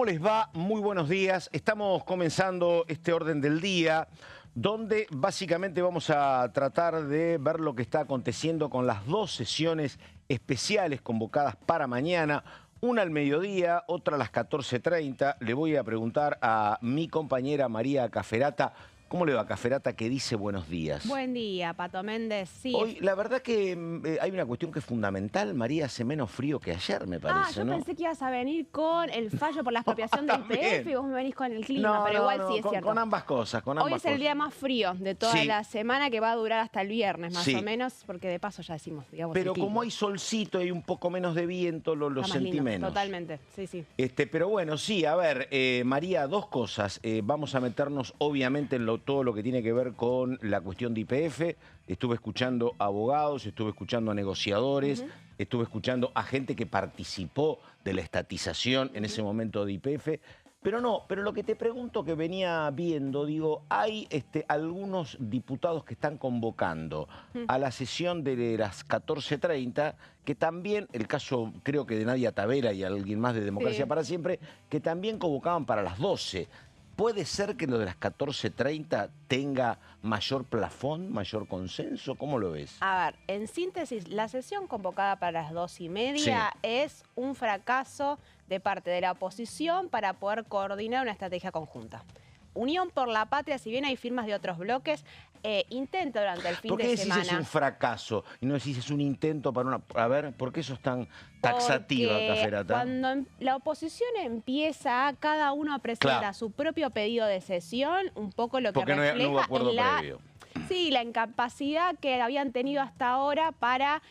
¿Cómo les va? Muy buenos días. Estamos comenzando este orden del día, donde básicamente vamos a tratar de ver lo que está aconteciendo con las dos sesiones especiales convocadas para mañana. Una al mediodía, otra a las 14:30. Le voy a preguntar a mi compañera María Caferata. ¿Cómo le va, Caferata, que dice buenos días? Buen día, Pato Méndez. Sí. Hoy, la verdad que hay una cuestión que es fundamental. María, hace menos frío que ayer, me parece, yo ¿no? pensé que ibas a venir con el fallo por la expropiación del IPF y vos me venís con el clima, pero igual sí es cierto. Con ambas cosas, con ambas Hoy es el cosas. día más frío de toda la semana, que va a durar hasta el viernes, más o menos, porque de paso ya decimos, digamos. Pero como hay solcito y un poco menos de viento, lo sentí lindo, menos. totalmente, sí, sí. Pero bueno, sí, a ver, María, dos cosas. Vamos a meternos obviamente en todo lo que tiene que ver con la cuestión de YPF. Estuve escuchando abogados, estuve escuchando a negociadores, estuve escuchando a gente que participó de la estatización en ese momento de YPF. Pero lo que te pregunto, que venía viendo, digo, hay algunos diputados que están convocando a la sesión de las 14:30, que también, el caso creo que de Nadia Tavera y alguien más de Democracia para Siempre, que también convocaban para las 12. ¿Puede ser que lo de las 14:30 tenga mayor plafón, mayor consenso? ¿Cómo lo ves? A ver, en síntesis, la sesión convocada para las 2:30 es un fracaso de parte de la oposición para poder coordinar una estrategia conjunta. Unión por la Patria, si bien hay firmas de otros bloques, intenta durante el fin de semana... ¿Por qué decís es un fracaso y no decís es un intento para una... A ver, ¿por qué sos tan taxativa, Caferata? Cuando la oposición empieza a cada uno a presentar su propio pedido de sesión, un poco lo que refleja no hubo acuerdo previo. Sí, la incapacidad que habían tenido hasta ahora para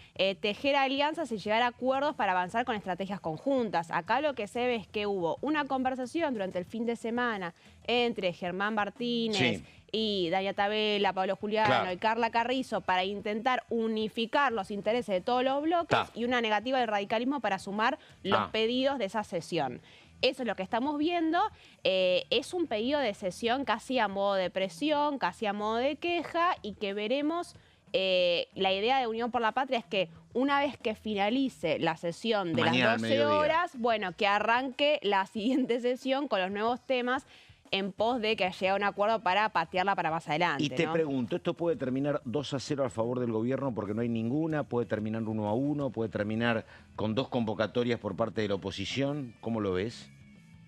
tejer alianzas y llegar a acuerdos para avanzar con estrategias conjuntas. Acá lo que se ve es que hubo una conversación durante el fin de semana entre Germán Martínez y Nadia Tavera, Pablo Juliano y Carla Carrizo para intentar unificar los intereses de todos los bloques y una negativa del radicalismo para sumar los pedidos de esa sesión. Eso es lo que estamos viendo. Es un pedido de sesión casi a modo de presión, casi a modo de queja, y que veremos. La idea de Unión por la Patria es que una vez que finalice la sesión de mañana, las 12 horas, bueno, que arranque la siguiente sesión con los nuevos temas en pos de que llegue a un acuerdo para patearla para más adelante. Y te pregunto, ¿esto puede terminar 2-0 a favor del gobierno porque no hay ninguna? ¿Puede terminar 1-1? ¿Puede terminar con dos convocatorias por parte de la oposición? ¿Cómo lo ves?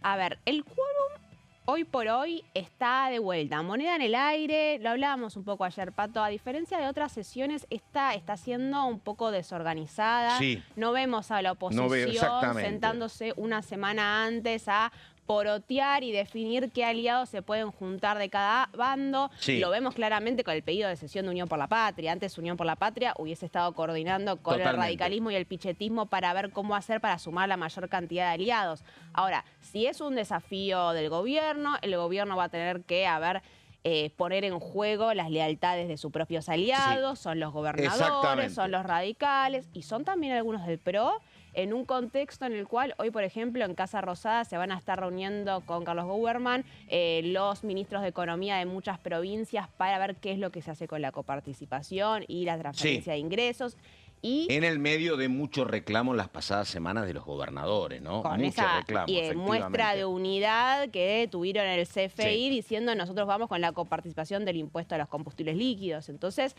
A ver, el quórum hoy por hoy está de vuelta. Moneda en el aire, lo hablábamos un poco ayer, Pato. A diferencia de otras sesiones, esta está siendo un poco desorganizada. No vemos a la oposición sentándose una semana antes a porotear y definir qué aliados se pueden juntar de cada bando. Lo vemos claramente con el pedido de sesión de Unión por la Patria. Antes Unión por la Patria hubiese estado coordinando con el radicalismo y el pichetismo para ver cómo hacer para sumar la mayor cantidad de aliados. Ahora, si es un desafío del gobierno, el gobierno va a tener que poner en juego las lealtades de sus propios aliados, son los gobernadores, son los radicales y son también algunos del PRO, en un contexto en el cual hoy, por ejemplo, en Casa Rosada se van a estar reuniendo con Carlos Gouwerman los ministros de Economía de muchas provincias para ver qué es lo que se hace con la coparticipación y la transferencia de ingresos. Y en el medio de mucho reclamo en las pasadas semanas de los gobernadores, ¿no? Con esa muestra de unidad que tuvieron en el CFI diciendo nosotros vamos con la coparticipación del impuesto a los combustibles líquidos. Entonces,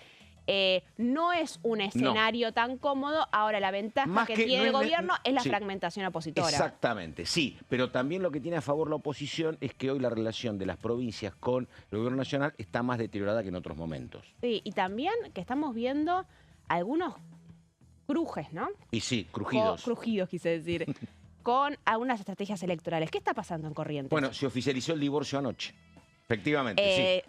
no es un escenario tan cómodo. Ahora, la ventaja que tiene el gobierno es la fragmentación opositora. Exactamente, sí. Pero también lo que tiene a favor la oposición es que hoy la relación de las provincias con el gobierno nacional está más deteriorada que en otros momentos. Sí, y también que estamos viendo algunos crujes, ¿no? Y sí, crujidos. Crujidos, quise decir. Con algunas estrategias electorales. ¿Qué está pasando en Corrientes? Bueno, se oficializó el divorcio anoche. Efectivamente,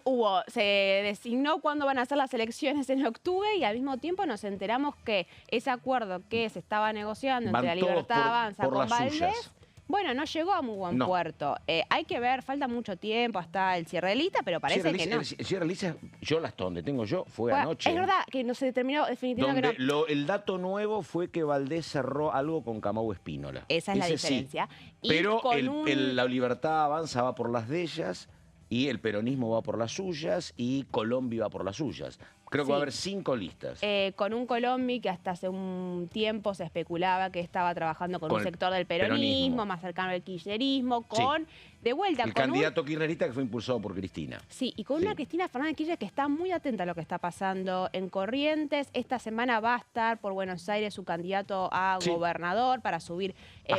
se designó cuándo van a ser las elecciones en octubre y al mismo tiempo nos enteramos que ese acuerdo que se estaba negociando entre La Libertad Avanza con Valdés, bueno, no llegó a muy buen puerto. Hay que ver, falta mucho tiempo hasta el cierre de lista, pero parece que no. El cierre de lista, hasta donde tengo yo, fue anoche. Es verdad que no se determinó definitivamente. El dato nuevo fue que Valdés cerró algo con Camau Espínola. Esa es la diferencia. Pero la Libertad Avanza va por las de ellas y el peronismo va por las suyas y Colombia va por las suyas. Creo que va a haber 5 listas. Con un Colombi que hasta hace un tiempo se especulaba que estaba trabajando con un sector del peronismo, más cercano al kirchnerismo, con... De vuelta, el candidato kirchnerista que fue impulsado por Cristina. Sí, y con una Cristina Fernández Kirchner que está muy atenta a lo que está pasando en Corrientes. Esta semana va a estar por Buenos Aires su candidato a gobernador para subir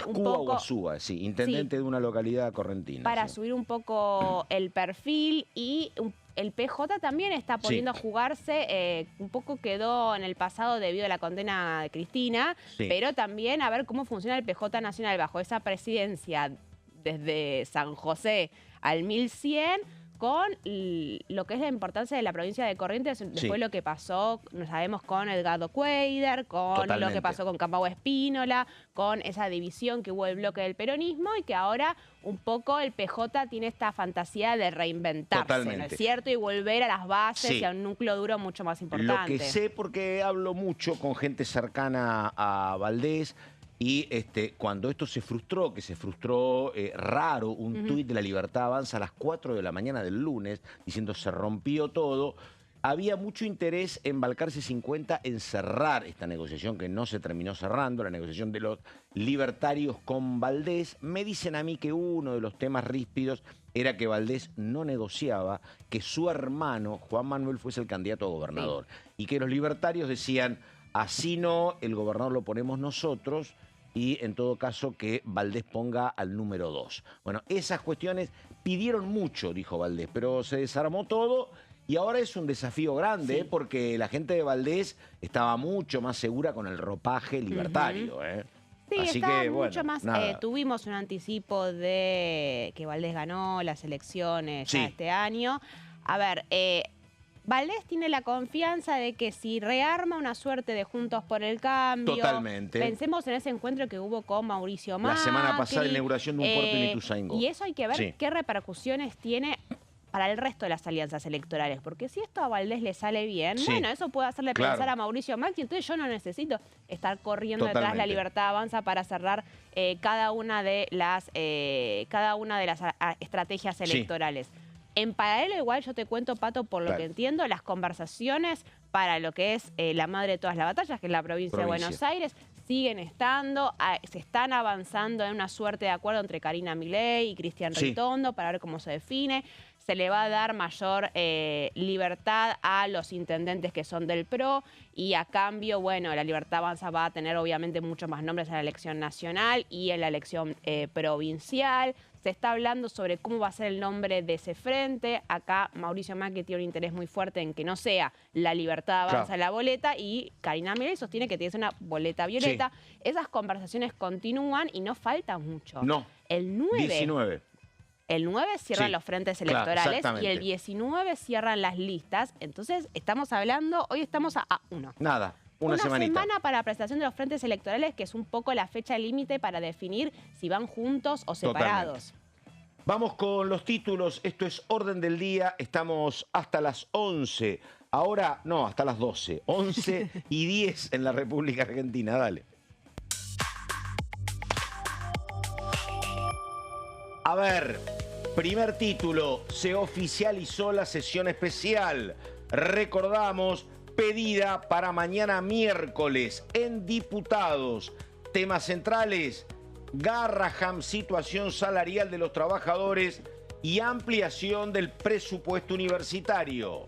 un poco... Ascúa, sí, intendente de una localidad correntina. Para subir un poco el perfil y... El PJ también está poniendo a jugarse, un poco quedó en el pasado debido a la condena de Cristina, pero también a ver cómo funciona el PJ nacional bajo esa presidencia desde San José al 1100, con lo que es la importancia de la provincia de Corrientes, después lo que pasó, no sabemos, con Edgardo Cuéllar, con lo que pasó con Campau Espínola, con esa división que hubo del bloque del peronismo y que ahora un poco el PJ tiene esta fantasía de reinventarse, ¿no es cierto? Y volver a las bases y a un núcleo duro mucho más importante. Lo que sé, porque hablo mucho con gente cercana a Valdés, y cuando esto se frustró, que se frustró raro, un tuit de La Libertad Avanza a las 4 de la mañana del lunes, diciendo se rompió todo, había mucho interés en Balcarce 50 en cerrar esta negociación que no se terminó cerrando, la negociación de los libertarios con Valdés. Me dicen a mí que uno de los temas ríspidos era que Valdés no negociaba, que su hermano, Juan Manuel, fuese el candidato a gobernador. Y que los libertarios decían, así no, el gobernador lo ponemos nosotros, y en todo caso que Valdés ponga al número 2. Bueno, esas cuestiones pidieron mucho, dijo Valdés, pero se desarmó todo y ahora es un desafío grande, porque la gente de Valdés estaba mucho más segura con el ropaje libertario. Sí, así está que, mucho más. Tuvimos un anticipo de que Valdés ganó las elecciones ya este año. A ver, Valdés tiene la confianza de que si rearma una suerte de Juntos por el Cambio... Totalmente. Pensemos en ese encuentro que hubo con Mauricio Macri. La semana pasada, la inauguración de un puerto en Ituzaingó. Y eso hay que ver qué repercusiones tiene para el resto de las alianzas electorales. Porque si esto a Valdés le sale bien, bueno, eso puede hacerle pensar a Mauricio Macri. Entonces yo no necesito estar corriendo detrás de La Libertad Avanza para cerrar cada una de las estrategias electorales. En paralelo, igual yo te cuento, Pato, por lo que entiendo, las conversaciones para lo que es la madre de todas las batallas, que es la provincia de Buenos Aires, siguen estando, se están avanzando en una suerte de acuerdo entre Karina Milei y Cristian Ritondo para ver cómo se define. Se le va a dar mayor libertad a los intendentes que son del PRO y a cambio, bueno, La Libertad Avanza va a tener obviamente muchos más nombres en la elección nacional y en la elección provincial. Se está hablando sobre cómo va a ser el nombre de ese frente. Acá Mauricio Macri tiene un interés muy fuerte en que no sea La Libertad Avanza la boleta y Karina Milei sostiene que tiene que ser una boleta violeta. Esas conversaciones continúan y no falta mucho. No, el 19. El 9 cierran los frentes electorales y el 19 cierran las listas. Entonces, estamos hablando, hoy estamos a 1. Nada, una semana para la presentación de los frentes electorales, que es un poco la fecha límite para definir si van juntos o separados. Vamos con los títulos. Esto es Orden del Día. Estamos hasta las 11. Ahora, no, hasta las 12. 11 y 10 en la República Argentina. Dale. A ver, primer título, se oficializó la sesión especial. Recordamos, pedida para mañana miércoles en diputados. Temas centrales, Garraham, situación salarial de los trabajadores y ampliación del presupuesto universitario.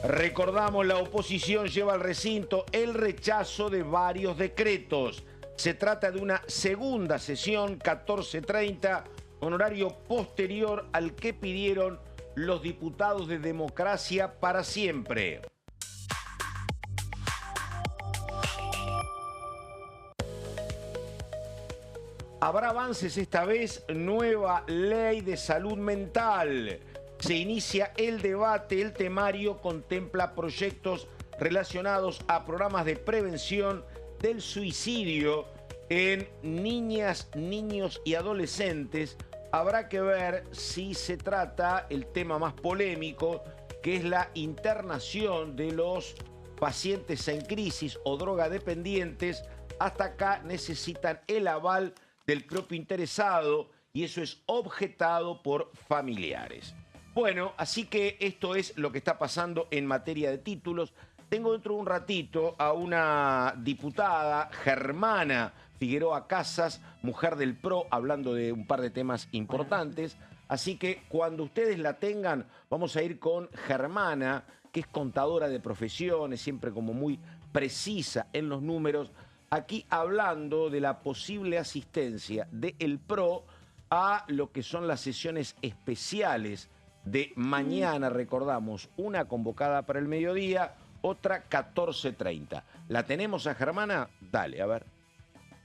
Recordamos, la oposición lleva al recinto el rechazo de varios decretos. Se trata de una segunda sesión, 14:30, con horario posterior al que pidieron los diputados de Democracia para Siempre. Habrá avances esta vez, nueva ley de salud mental. Se inicia el debate, el temario contempla proyectos relacionados a programas de prevención del suicidio en niñas, niños y adolescentes. Habrá que ver si se trata el tema más polémico, que es la internación de los pacientes en crisis o drogadependientes. Hasta acá necesitan el aval del propio interesado y eso es objetado por familiares. Bueno, así que esto es lo que está pasando en materia de títulos. Tengo dentro de un ratito a una diputada, Germana Figueroa Casas, mujer del PRO, hablando de un par de temas importantes. Así que cuando ustedes la tengan, vamos a ir con Germana, que es contadora de profesiones, siempre como muy precisa en los números, aquí hablando de la posible asistencia del PRO a lo que son las sesiones especiales de mañana. Recordamos, una convocada para el mediodía, otra 14:30. ¿La tenemos a Germana? Dale, a ver.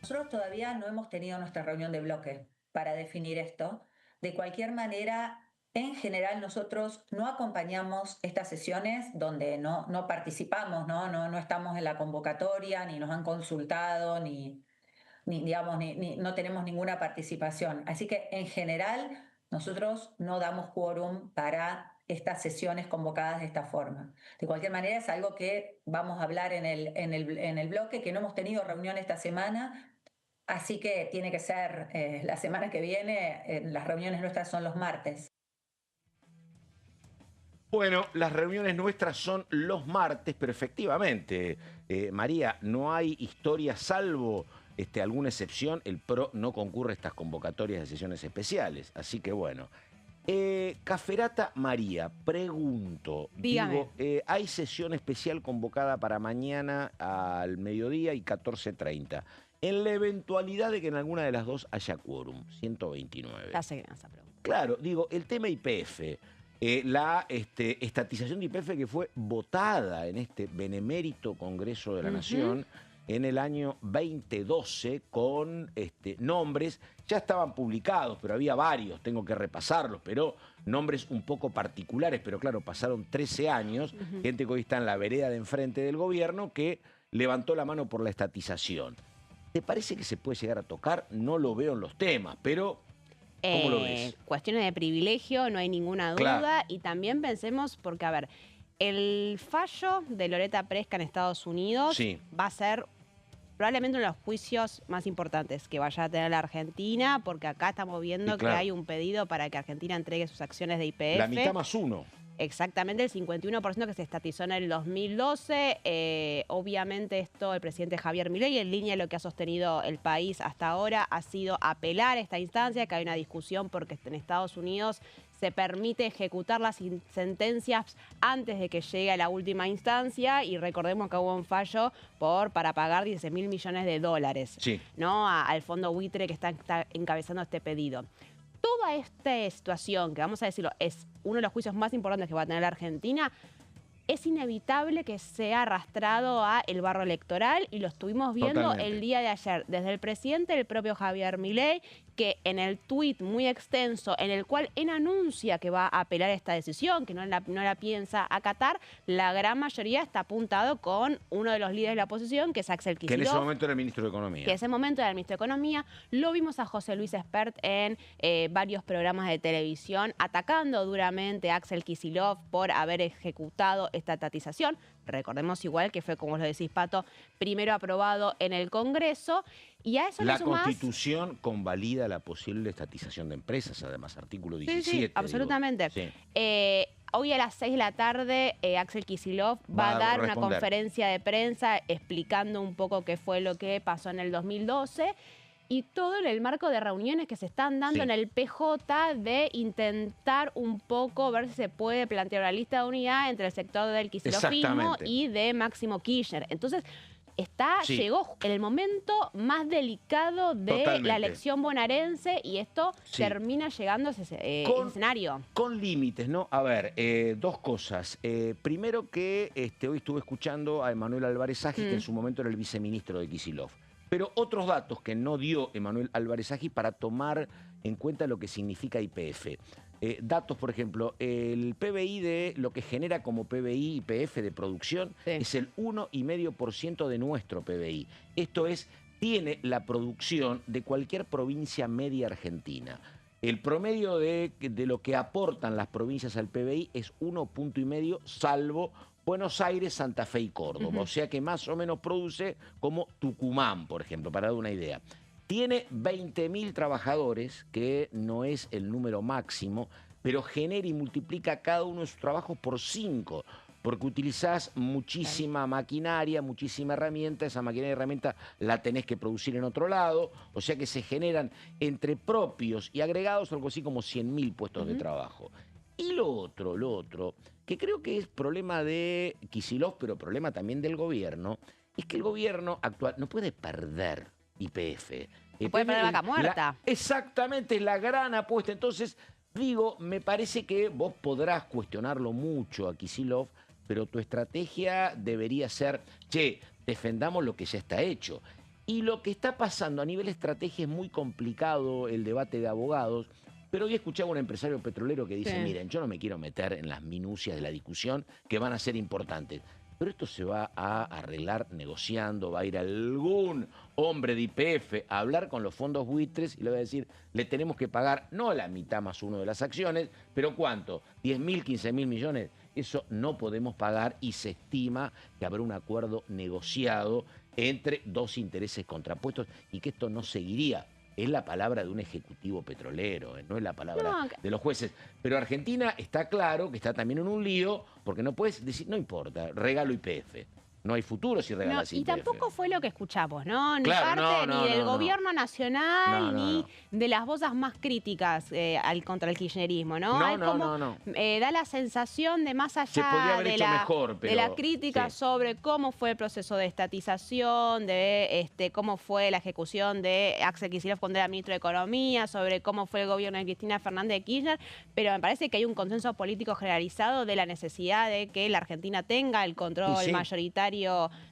Nosotros todavía no hemos tenido nuestra reunión de bloque para definir esto. De cualquier manera, en general nosotros no acompañamos estas sesiones donde no participamos, no estamos en la convocatoria, ni nos han consultado, digamos, no tenemos ninguna participación. Así que en general nosotros no damos quórum para estas sesiones convocadas de esta forma. De cualquier manera es algo que vamos a hablar en el bloque, que no hemos tenido reunión esta semana. Así que tiene que ser la semana que viene. Las reuniones nuestras son los martes. Bueno, las reuniones nuestras son los martes, pero efectivamente, María, no hay historia salvo alguna excepción. El PRO no concurre a estas convocatorias de sesiones especiales. Así que bueno. Caferata María, pregunto. Dígame. Digo, hay sesión especial convocada para mañana al mediodía y 14:30. En la eventualidad de que en alguna de las dos haya quórum, 129. Ya sé que me vas a preguntar. Claro, digo, el tema YPF, la estatización de YPF que fue votada en este benemérito Congreso de la Nación en el año 2012 con nombres, ya estaban publicados, pero había varios, tengo que repasarlos, pero nombres un poco particulares, pero claro, pasaron 13 años, gente que hoy está en la vereda de enfrente del gobierno que levantó la mano por la estatización. ¿Te parece que se puede llegar a tocar? No lo veo en los temas, pero ¿cómo lo ves? Cuestiones de privilegio, no hay ninguna duda. Claro. Y también pensemos, porque a ver, el fallo de Loretta Preska en Estados Unidos va a ser probablemente uno de los juicios más importantes que vaya a tener la Argentina, porque acá estamos viendo que hay un pedido para que Argentina entregue sus acciones de YPF. La mitad más uno. Exactamente, el 51% que se estatizó en el 2012. Obviamente esto el presidente Javier Milei, en línea de lo que ha sostenido el país hasta ahora, ha sido apelar a esta instancia, que hay una discusión porque en Estados Unidos se permite ejecutar las sentencias antes de que llegue a la última instancia, y recordemos que hubo un fallo para pagar 16.000 millones de dólares, ¿no? Al fondo buitre que está encabezando este pedido. Toda esta situación, que vamos a decirlo, es uno de los juicios más importantes que va a tener la Argentina, es inevitable que sea arrastrado a el barro electoral, y lo estuvimos viendo el día de ayer, desde el presidente, el propio Javier Milei, que en el tuit muy extenso, en el cual él anuncia que va a apelar esta decisión, que no la piensa acatar, la gran mayoría está apuntado con uno de los líderes de la oposición, que es Axel Kicillof. Que en ese momento era el ministro de Economía. Que en ese momento era el ministro de Economía. Lo vimos a José Luis Espert en varios programas de televisión, atacando duramente a Axel Kicillof por haber ejecutado esta estatización. Recordemos igual que fue, como lo decís, Pato, primero aprobado en el Congreso. Y a eso la le sumás... Constitución convalida la posible estatización de empresas, además, artículo 17. Sí, absolutamente. Sí. Hoy a las 6 de la tarde, Axel Kicillof va a dar una conferencia de prensa explicando un poco qué fue lo que pasó en el 2012. Y todo en el marco de reuniones que se están dando en el PJ de intentar un poco ver si se puede plantear una lista de unidad entre el sector del kicilofismo y de Máximo Kirchner. Entonces, llegó en el momento más delicado de la elección bonaerense, y esto termina llegando a ese escenario. Con límites, ¿no? A ver, dos cosas. Primero que hoy estuve escuchando a Emanuel Álvarez Aggi, que en su momento era el viceministro de Kicillof. Pero otros datos que no dio Emanuel Álvarez Aggi para tomar en cuenta lo que significa YPF. Datos, por ejemplo, el PBI de lo que genera como PBI YPF de producción es el 1,5% de nuestro PBI. Esto tiene la producción de cualquier provincia media argentina. El promedio de lo que aportan las provincias al PBI es 1,5, salvo Buenos Aires, Santa Fe y Córdoba. O sea que más o menos produce como Tucumán, por ejemplo, para dar una idea. Tiene 20.000 trabajadores, que no es el número máximo, pero genera y multiplica cada uno de sus trabajos por 5, porque utilizás muchísima maquinaria, muchísima herramienta, esa maquinaria y herramienta la tenés que producir en otro lado, o sea que se generan entre propios y agregados algo así como 100.000 puestos de trabajo. Y lo otro, que creo que es problema de Kicillof, pero problema también del gobierno, es que el gobierno actual no puede perder YPF. No puede perder vaca muerta. Exactamente, es la gran apuesta. Entonces, digo, me parece que vos podrás cuestionarlo mucho a Kicillof, pero tu estrategia debería ser, che, defendamos lo que ya está hecho. Y lo que está pasando a nivel estrategia es muy complicado el debate de abogados, pero hoy escuchaba a un empresario petrolero que dice, miren, yo no me quiero meter en las minucias de la discusión que van a ser importantes, pero esto se va a arreglar negociando, va a ir algún hombre de YPF a hablar con los fondos buitres y le va a decir, le tenemos que pagar no la mitad más uno de las acciones, pero ¿cuánto? ¿10.000, 15.000 millones? Eso no podemos pagar y se estima que habrá un acuerdo negociado entre dos intereses contrapuestos y que esto no seguiría. Es la palabra de un ejecutivo petrolero, no es la palabra de los jueces. Pero Argentina está claro que está también en un lío, porque no puedes decir, no importa, regalo YPF. No hay futuro si regalas YPF. Y tampoco fue lo que escuchamos, ¿no? Ni Claro, parte ni del gobierno nacional, ni de las voces más críticas contra el kirchnerismo, ¿no? Da la sensación de más allá de la crítica sobre cómo fue el proceso de estatización, de cómo fue la ejecución de Axel Kicillof cuando era ministro de Economía, sobre cómo fue el gobierno de Cristina Fernández de Kirchner, pero me parece que hay un consenso político generalizado de la necesidad de que la Argentina tenga el control mayoritario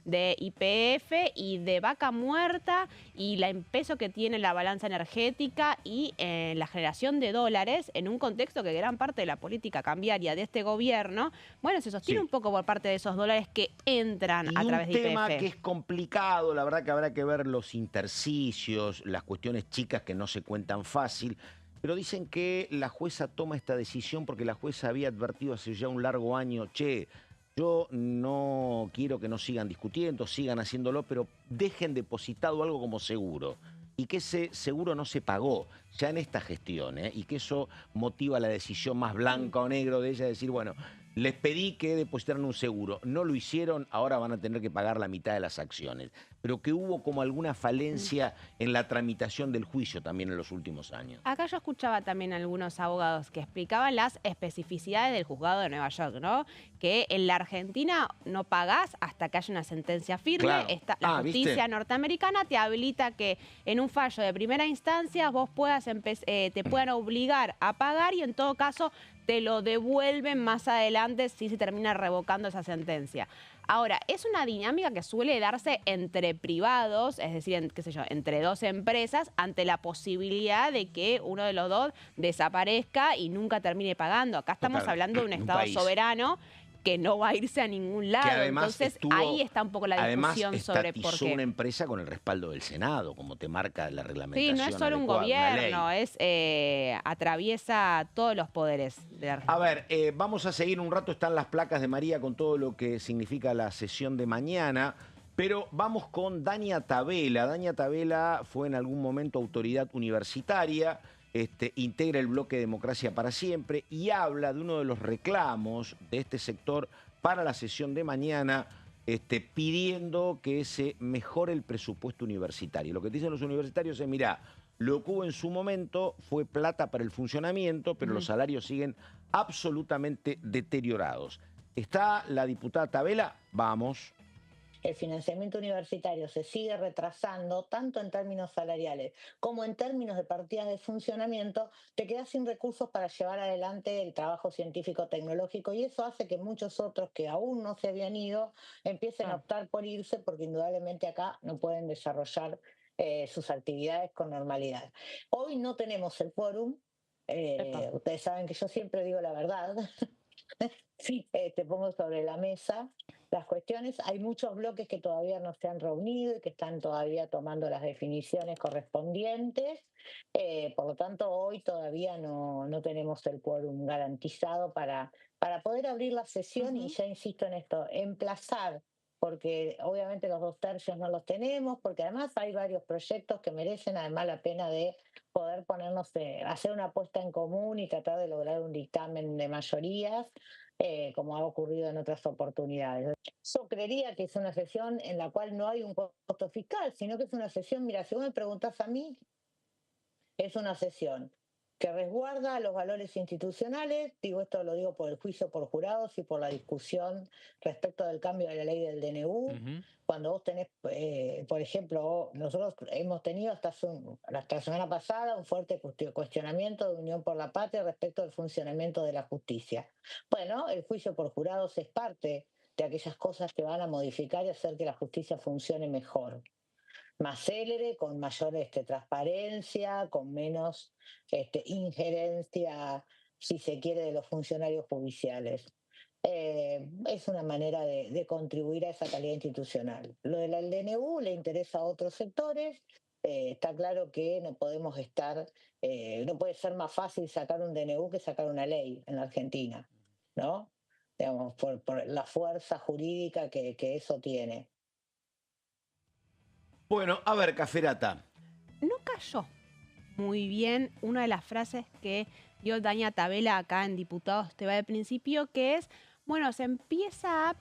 de YPF y de vaca muerta y el peso que tiene la balanza energética y la generación de dólares en un contexto que gran parte de la política cambiaria de este gobierno, bueno, se sostiene un poco por parte de esos dólares que entran a través de YPF. Un tema que es complicado, la verdad que habrá que ver los intersticios, las cuestiones chicas que no se cuentan fácil, pero dicen que la jueza toma esta decisión porque la jueza había advertido hace ya un largo año, che, yo no quiero que no sigan discutiendo, sigan haciéndolo, pero dejen depositado algo como seguro. Y que ese seguro no se pagó ya en esta gestión, y que eso motiva la decisión más blanca o negro de ella, de decir, bueno, les pedí que depositaran un seguro, no lo hicieron, ahora van a tener que pagar la mitad de las acciones. Pero que hubo como alguna falencia en la tramitación del juicio también en los últimos años. Acá yo escuchaba también algunos abogados que explicaban las especificidades del juzgado de Nueva York, ¿no? Que en la Argentina no pagás hasta que haya una sentencia firme. Claro. La justicia norteamericana te habilita que en un fallo de primera instancia vos puedas te puedan obligar a pagar y en todo caso te lo devuelven más adelante si se termina revocando esa sentencia. Ahora, es una dinámica que suele darse entre privados, es decir, qué sé yo, entre dos empresas, ante la posibilidad de que uno de los dos desaparezca y nunca termine pagando. Acá estamos hablando de un Estado soberano que no va a irse a ningún lado. Entonces, ahí está un poco la discusión sobre por qué. Una empresa con el respaldo del Senado, como te marca la reglamentación. Sí, no es solo un gobierno, atraviesa todos los poderes de la Argentina. A ver, vamos a seguir un rato, están las placas de María con todo lo que significa la sesión de mañana, pero vamos con Dania Tabela. Dania Tabela fue en algún momento autoridad universitaria, integra el bloque Democracia para Siempre y habla de uno de los reclamos de este sector para la sesión de mañana, pidiendo que se mejore el presupuesto universitario. Lo que dicen los universitarios es, mirá, lo que hubo en su momento fue plata para el funcionamiento, pero los salarios siguen absolutamente deteriorados. ¿Está la diputada Tabela? Vamos. El financiamiento universitario se sigue retrasando, tanto en términos salariales como en términos de partidas de funcionamiento, te quedas sin recursos para llevar adelante el trabajo científico-tecnológico y eso hace que muchos otros que aún no se habían ido empiecen a optar por irse porque indudablemente acá no pueden desarrollar sus actividades con normalidad. Hoy no tenemos el quórum, ustedes saben que yo siempre digo la verdad. Te pongo sobre la mesa las cuestiones. Hay muchos bloques que todavía no se han reunido y que están todavía tomando las definiciones correspondientes. Por lo tanto, hoy todavía no tenemos el quórum garantizado para poder abrir la sesión y ya insisto en esto, emplazar porque obviamente los 2/3 no los tenemos, porque además hay varios proyectos que merecen además la pena de poder ponernos, hacer una apuesta en común y tratar de lograr un dictamen de mayorías, como ha ocurrido en otras oportunidades. Yo creería que es una sesión en la cual no hay un costo fiscal, sino que es una sesión, mira, si vos me preguntás a mí, es una sesión que resguarda los valores institucionales, digo esto lo digo por el juicio por jurados y por la discusión respecto del cambio de la ley del DNU. Cuando vos tenés, por ejemplo, nosotros hemos tenido hasta la semana pasada un fuerte cuestionamiento de Unión por la Patria respecto del funcionamiento de la justicia. Bueno, el juicio por jurados es parte de aquellas cosas que van a modificar y hacer que la justicia funcione mejor, más célere, con mayor transparencia, con menos injerencia, si se quiere, de los funcionarios judiciales. Es una manera de contribuir a esa calidad institucional. Lo del DNU le interesa a otros sectores. Está claro que no podemos no puede ser más fácil sacar un DNU que sacar una ley en la Argentina, ¿no? Digamos, por la fuerza jurídica que eso tiene. Bueno, a ver, Caferata. No cayó muy bien una de las frases que dio Dania Tabela acá en Diputados TV al principio, que es, bueno, se empieza a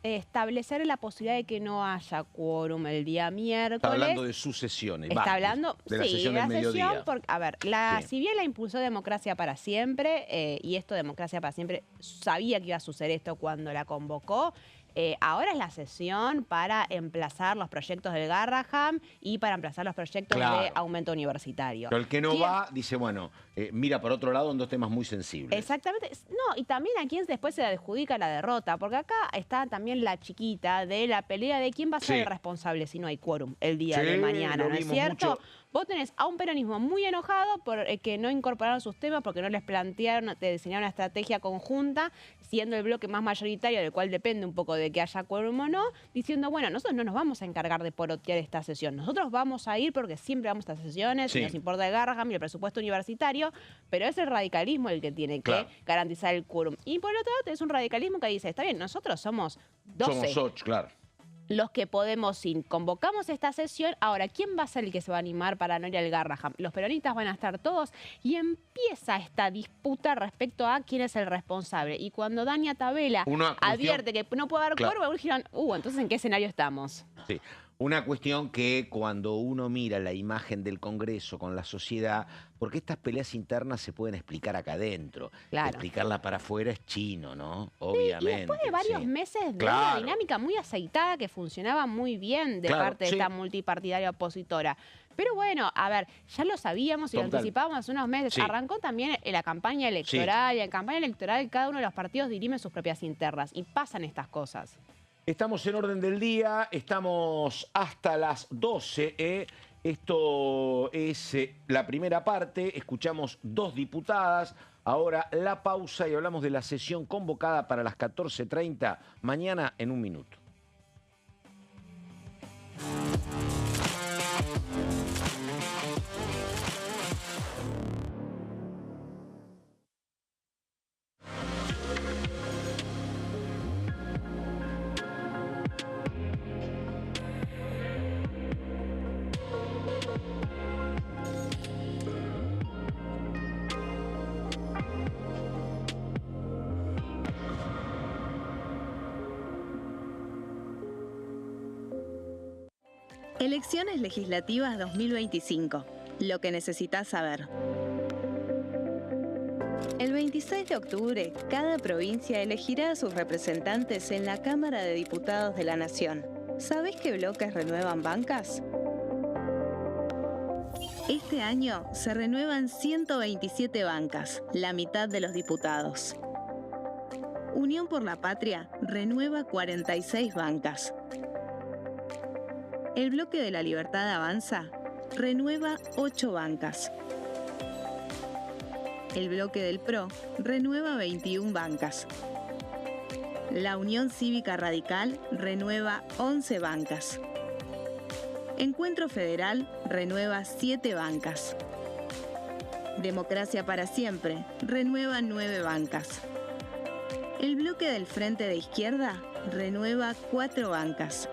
establecer la posibilidad de que no haya quórum el día miércoles. Está hablando de sus sesiones. Está hablando de la sesión del mediodía. Porque, a ver, si bien la impulsó Democracia para Siempre, y esto Democracia para Siempre sabía que iba a suceder esto cuando la convocó, ahora es la sesión para emplazar los proyectos del Garraham y para emplazar los proyectos de aumento universitario. Pero el que no va dice, bueno, mira por otro lado en dos temas muy sensibles. Exactamente. No, y también a quien después se adjudica la derrota, porque acá está también la chiquita de la pelea de quién va a ser el responsable si no hay quórum el día de mañana, ¿no es cierto? Mucho. Vos tenés a un peronismo muy enojado por que no incorporaron sus temas, porque no les plantearon, te diseñaron una estrategia conjunta, siendo el bloque más mayoritario, del cual depende un poco de que haya quórum o no, diciendo, bueno, nosotros no nos vamos a encargar de porotear esta sesión. Nosotros vamos a ir porque siempre vamos a estas sesiones, y nos importa el Garraham y el presupuesto universitario, pero es el radicalismo el que tiene que garantizar el quórum. Y por otro lado, es un radicalismo que dice, está bien, nosotros somos 12. Somos 8, claro. Los que podemos ir. Convocamos esta sesión. Ahora, ¿quién va a ser el que se va a animar para no ir al Garraham? Los peronistas van a estar todos y empieza esta disputa respecto a quién es el responsable. Y cuando Dania Tabela advierte que no puede haber quórum, dijeron, entonces ¿en qué escenario estamos? Sí. Una cuestión que cuando uno mira la imagen del Congreso con la sociedad, porque estas peleas internas se pueden explicar acá adentro. Explicarla para afuera es chino, ¿no? Obviamente. Y después de varios meses de una dinámica muy aceitada que funcionaba muy bien de parte de esta multipartidaria opositora. Pero bueno, a ver, ya lo sabíamos y lo anticipábamos hace unos meses. Arrancó también en la campaña electoral, y en la campaña electoral cada uno de los partidos dirime sus propias internas y pasan estas cosas. Estamos en orden del día, estamos hasta las 12. Esto es la primera parte, escuchamos 2 diputadas. Ahora la pausa y hablamos de la sesión convocada para las 14:30 mañana en un minuto. Elecciones legislativas 2025. Lo que necesitas saber. El 26 de octubre, cada provincia elegirá a sus representantes en la Cámara de Diputados de la Nación. ¿Sabés qué bloques renuevan bancas? Este año se renuevan 127 bancas, la mitad de los diputados. Unión por la Patria renueva 46 bancas. El Bloque de la Libertad Avanza renueva 8 bancas. El Bloque del PRO renueva 21 bancas. La Unión Cívica Radical renueva 11 bancas. Encuentro Federal renueva 7 bancas. Democracia para Siempre renueva 9 bancas. El Bloque del Frente de Izquierda renueva 4 bancas.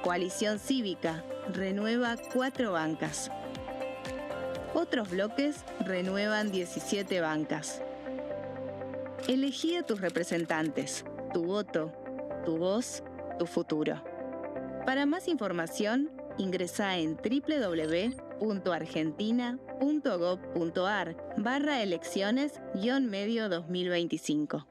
Coalición Cívica renueva 4 bancas. Otros bloques renuevan 17 bancas. Elegí a tus representantes, tu voto, tu voz, tu futuro. Para más información, ingresá en www.argentina.gov.ar/elecciones-medio 2025.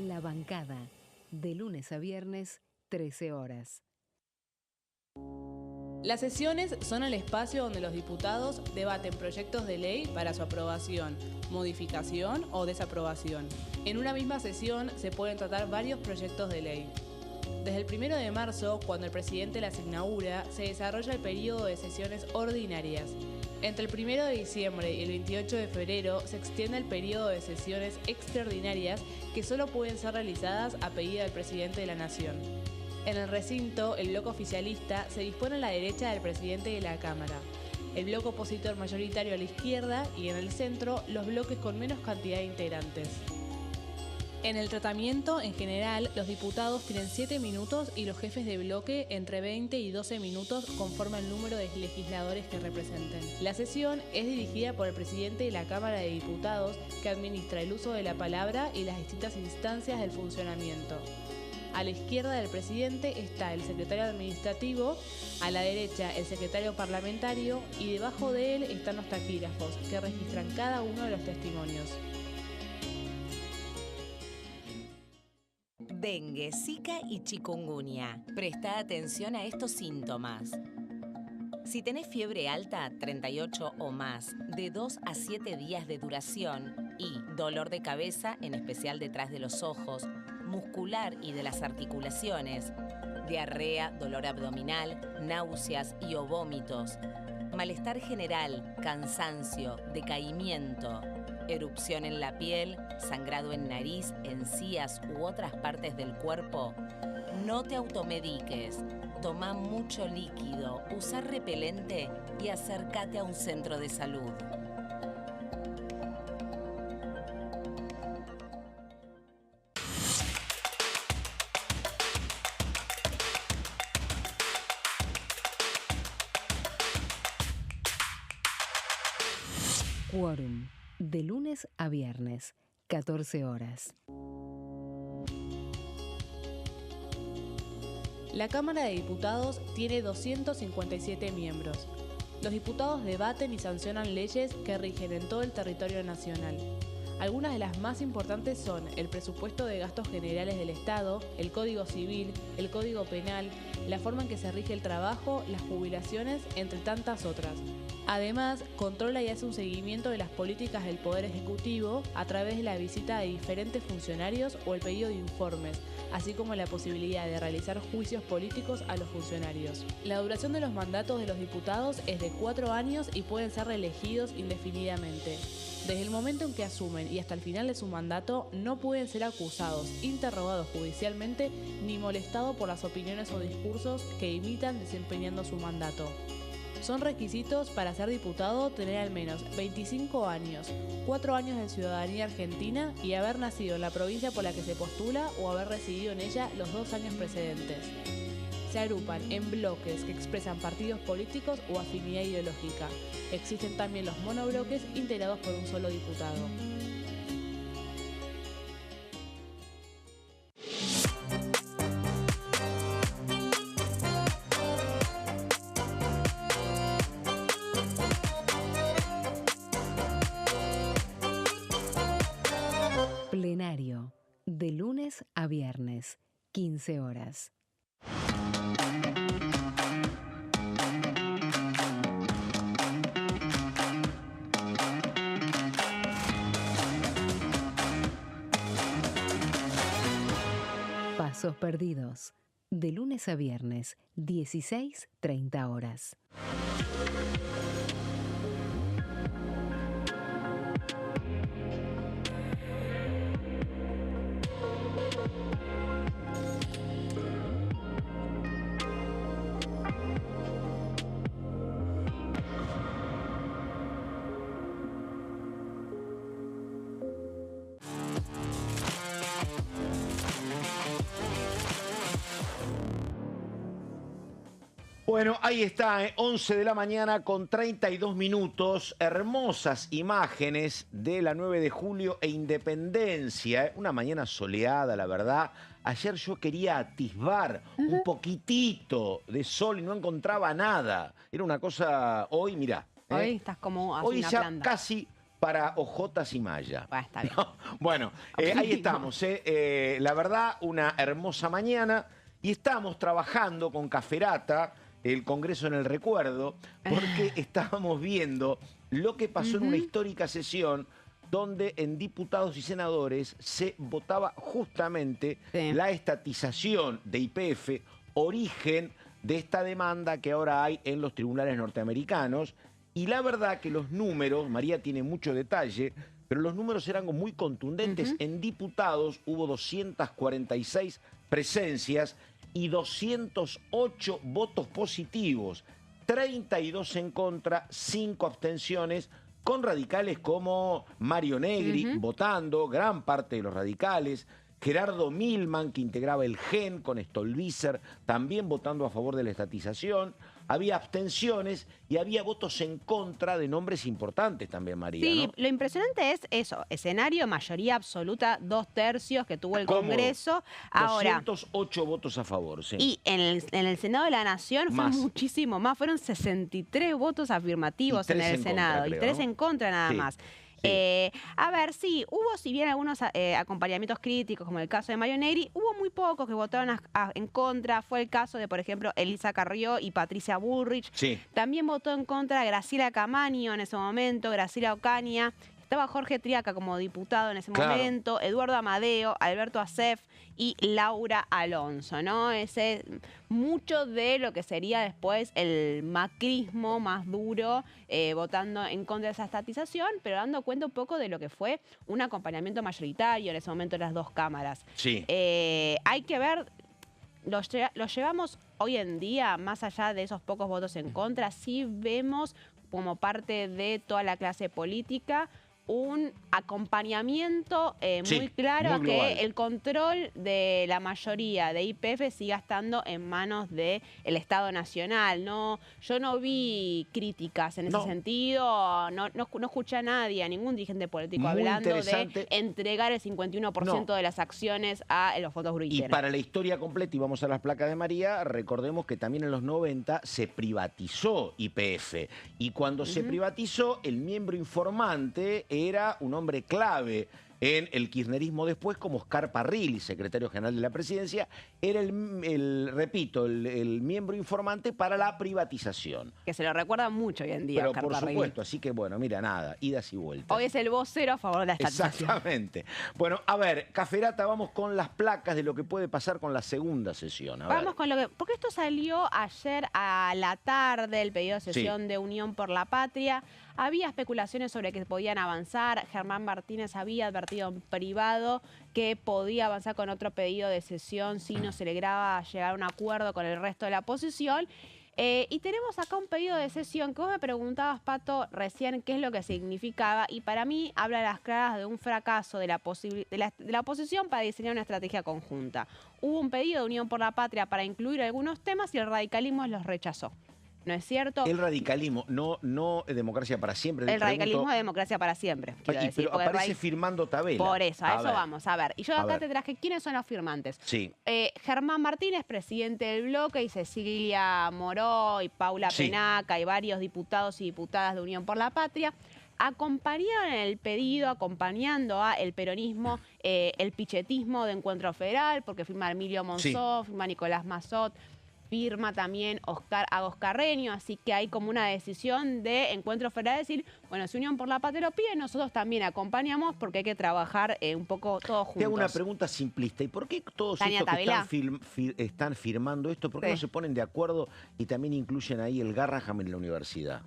La bancada, de lunes a viernes, 13 horas. Las sesiones son el espacio donde los diputados debaten proyectos de ley para su aprobación, modificación o desaprobación. En una misma sesión se pueden tratar varios proyectos de ley. Desde el 1 de marzo, cuando el presidente las inaugura, se desarrolla el periodo de sesiones ordinarias. Entre el 1 de diciembre y el 28 de febrero se extiende el periodo de sesiones extraordinarias que solo pueden ser realizadas a pedido del presidente de la Nación. En el recinto, el bloque oficialista se dispone a la derecha del presidente de la Cámara, el bloque opositor mayoritario a la izquierda y en el centro los bloques con menos cantidad de integrantes. En el tratamiento, en general, los diputados tienen 7 minutos y los jefes de bloque entre 20 y 12 minutos conforme al número de legisladores que representen. La sesión es dirigida por el presidente de la Cámara de Diputados, que administra el uso de la palabra y las distintas instancias del funcionamiento. A la izquierda del presidente está el secretario administrativo, a la derecha el secretario parlamentario y debajo de él están los taquígrafos, que registran cada uno de los testimonios. Dengue, Zika y chikungunya. Presta atención a estos síntomas. Si tenés fiebre alta, 38 o más, de 2 a 7 días de duración y dolor de cabeza, en especial detrás de los ojos, muscular y de las articulaciones, diarrea, dolor abdominal, náuseas y o vómitos, malestar general, cansancio, decaimiento, erupción en la piel, sangrado en nariz, encías u otras partes del cuerpo, no te automediques. Toma mucho líquido, usa repelente y acércate a un centro de salud. Quórum, de lunes a viernes, 14 horas. La Cámara de Diputados tiene 257 miembros. Los diputados debaten y sancionan leyes que rigen en todo el territorio nacional. Algunas de las más importantes son el presupuesto de gastos generales del Estado, el Código Civil, el Código Penal, la forma en que se rige el trabajo, las jubilaciones, entre tantas otras. Además, controla y hace un seguimiento de las políticas del Poder Ejecutivo a través de la visita de diferentes funcionarios o el pedido de informes, así como la posibilidad de realizar juicios políticos a los funcionarios. La duración de los mandatos de los diputados es de 4 años y pueden ser reelegidos indefinidamente. Desde el momento en que asumen y hasta el final de su mandato, no pueden ser acusados, interrogados judicialmente ni molestados por las opiniones o discursos que imitan desempeñando su mandato. Son requisitos para ser diputado tener al menos 25 años, 4 años de ciudadanía argentina y haber nacido en la provincia por la que se postula o haber residido en ella los 2 años precedentes. Se agrupan en bloques que expresan partidos políticos o afinidad ideológica. Existen también los monobloques integrados por un solo diputado. Plenario, de lunes a viernes, 15 horas. Pasos perdidos, de lunes a viernes, 16:30 horas. Bueno, ahí está, 11 de la mañana con 32 minutos. Hermosas imágenes de la 9 de julio e Independencia. Una mañana soleada, la verdad. Ayer yo quería atisbar un poquitito de sol y no encontraba nada. Era una cosa... Hoy, mirá. Hoy estás como así hoy una ya planta. Casi para ojotas y malla. Está bien. No, bueno, ahí estamos. La verdad, una hermosa mañana. Y estamos trabajando con Caferata, el Congreso en el Recuerdo, porque estábamos viendo lo que pasó en una histórica sesión donde en diputados y senadores se votaba justamente la estatización de YPF, origen de esta demanda que ahora hay en los tribunales norteamericanos. Y la verdad que los números, María tiene mucho detalle, pero los números eran muy contundentes. En diputados hubo 246 presencias y 208 votos positivos, 32 en contra, 5 abstenciones, con radicales como Mario Negri votando, gran parte de los radicales, Gerardo Milman, que integraba el GEN con Stolbizer, también votando a favor de la estatización. Había abstenciones y había votos en contra de nombres importantes también, María. Sí, ¿no? lo impresionante es eso, escenario, mayoría absoluta, 2/3 que tuvo el Cómodo. Congreso. Ahora, 208 votos a favor, sí. y en el Senado de la Nación fue muchísimo más, fueron 63 votos afirmativos en el Senado y 3 en contra nada más. A ver, sí, hubo si bien algunos acompañamientos críticos, como el caso de Mario Negri, hubo muy pocos que votaron en contra. Fue el caso de, por ejemplo, Elisa Carrió y Patricia Bullrich. También votó en contra Graciela Camaño en ese momento, Graciela Ocaña. Estaba Jorge Triaca como diputado en ese momento, Eduardo Amadeo, Alberto Acef y Laura Alonso, ¿no? Ese mucho de lo que sería después el macrismo más duro, votando en contra de esa estatización, pero dando cuenta un poco de lo que fue un acompañamiento mayoritario en ese momento de las dos cámaras. Hay que ver, los llevamos hoy en día, más allá de esos pocos votos en contra, sí vemos como parte de toda la clase política un acompañamiento muy claro, que el control de la mayoría de YPF siga estando en manos del Estado Nacional. Yo no vi críticas en ese sentido, no escuché a nadie, a ningún dirigente político hablando de entregar el 51% de las acciones a los fondos Bruguiera. Y para la historia completa, y vamos a las placas de María, recordemos que también en los 90 se privatizó YPF. Y cuando se privatizó, el miembro informante era un hombre clave en el kirchnerismo después, como Oscar Parrilli, secretario general de la presidencia, era el miembro informante para la privatización. Que se lo recuerda mucho hoy en día, pero Oscar por Parrilli. supuesto, así que bueno, mira, nada, idas y vueltas. Hoy es el vocero a favor de la estatización. Exactamente. Bueno, a ver, Caferata, vamos con las placas de lo que puede pasar con la segunda sesión. Vamos con lo que... Porque esto salió ayer a la tarde, el pedido de sesión de Unión por la Patria. Había especulaciones sobre que podían avanzar. Germán Martínez había advertido en privado que podía avanzar con otro pedido de sesión si no se lograba llegar a un acuerdo con el resto de la oposición. Y tenemos acá un pedido de sesión que vos me preguntabas, Pato, recién qué es lo que significaba, y para mí habla a las claras de un fracaso de la oposición para diseñar una estrategia conjunta. Hubo un pedido de Unión por la Patria para incluir algunos temas y el radicalismo los rechazó. ¿No es cierto? El radicalismo, no Democracia para Siempre. El radicalismo es Democracia para Siempre, quiero decir. Pero aparece firmando Tabela. Por eso, a eso vamos. A ver, y yo acá te traje quiénes son los firmantes. Germán Martínez, presidente del bloque, y Cecilia Moró, y Paula Penaca, y varios diputados y diputadas de Unión por la Patria, acompañaron en el pedido, acompañando a el peronismo, el pichetismo de Encuentro Federal, porque firma Emilio Monzó, firma Nicolás Massot, firma también Agos Carreño, así que hay como una decisión de Encuentro Federal de decir, bueno, si Unión por la Patria lo pide, nosotros también acompañamos porque hay que trabajar un poco todos juntos. Te hago una pregunta simplista, ¿y por qué todos estos que están firmando esto, por qué no se ponen de acuerdo y también incluyen ahí el Garraham en la universidad?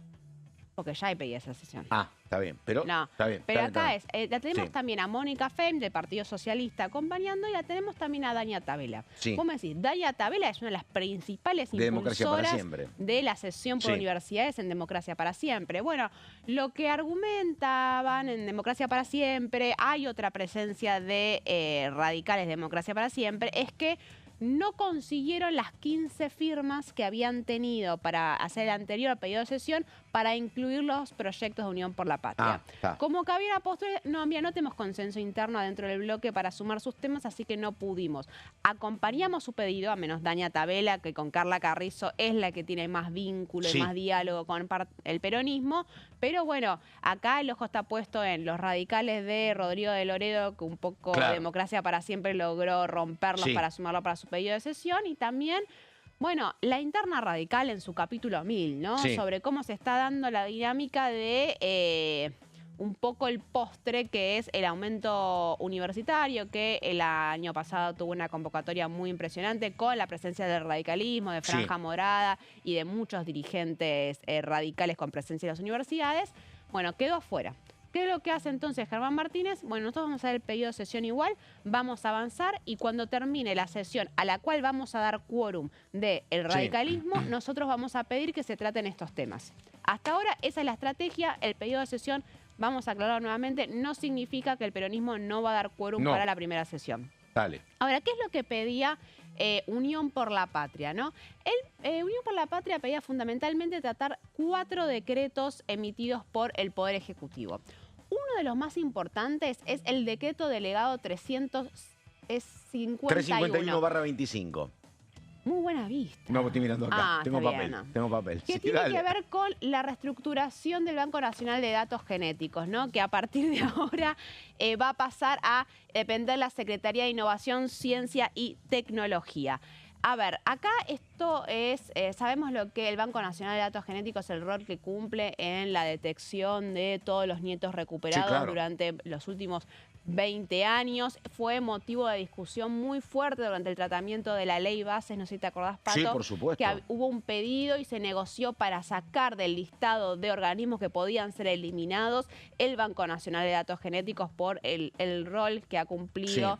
Porque ya hay pedido esa sesión. Ah, está bien, pero está bien. Pero acá la tenemos también a Mónica Fem, del Partido Socialista, acompañando, y la tenemos también a Dania Tabela. ¿Cómo decís? Dania Tabela es una de las principales impulsoras de la sesión por universidades en Democracia para Siempre. Bueno, lo que argumentaban en Democracia para Siempre, hay otra presencia de radicales de Democracia para Siempre, es que no consiguieron las 15 firmas que habían tenido para hacer el anterior pedido de sesión para incluir los proyectos de Unión por la Patria. Como que había una postura, no tenemos consenso interno dentro del bloque para sumar sus temas, así que no pudimos. Acompañamos su pedido, a menos Dania Tabela, que con Carla Carrizo es la que tiene más vínculo y más diálogo con el peronismo, pero bueno, acá el ojo está puesto en los radicales de Rodrigo de Loredo, que un poco Democracia para Siempre logró romperlos para sumarlo para su pedido de sesión, y también, bueno, la interna radical en su capítulo 1000, ¿no? Sobre cómo se está dando la dinámica de un poco el postre, que es el aumento universitario, que el año pasado tuvo una convocatoria muy impresionante con la presencia del radicalismo, de Franja Morada y de muchos dirigentes radicales con presencia en las universidades. Bueno, quedó afuera. ¿Qué es lo que hace entonces Germán Martínez? Bueno, nosotros vamos a hacer el pedido de sesión igual, vamos a avanzar y cuando termine la sesión a la cual vamos a dar quórum del radicalismo, nosotros vamos a pedir que se traten estos temas. Hasta ahora esa es la estrategia, el pedido de sesión, vamos a aclarar nuevamente, no significa que el peronismo no va a dar quórum para la primera sesión. Ahora, ¿qué es lo que pedía Unión por la Patria, ¿no? Unión por la Patria pedía fundamentalmente tratar 4 decretos emitidos por el Poder Ejecutivo. Uno de los más importantes es el decreto delegado 351/25. Muy buena vista. No, estoy mirando acá. Tengo papel. Que tiene que ver con la reestructuración del Banco Nacional de Datos Genéticos, ¿no? Que a partir de ahora va a pasar a depender de la Secretaría de Innovación, Ciencia y Tecnología. A ver, acá esto es, sabemos lo que el Banco Nacional de Datos Genéticos es el rol que cumple en la detección de todos los nietos recuperados durante los últimos 20 años. Fue motivo de discusión muy fuerte durante el tratamiento de la ley Bases, no sé si te acordás, Pato. Sí, por supuesto. Que hubo un pedido y se negoció para sacar del listado de organismos que podían ser eliminados el Banco Nacional de Datos Genéticos por el rol que ha cumplido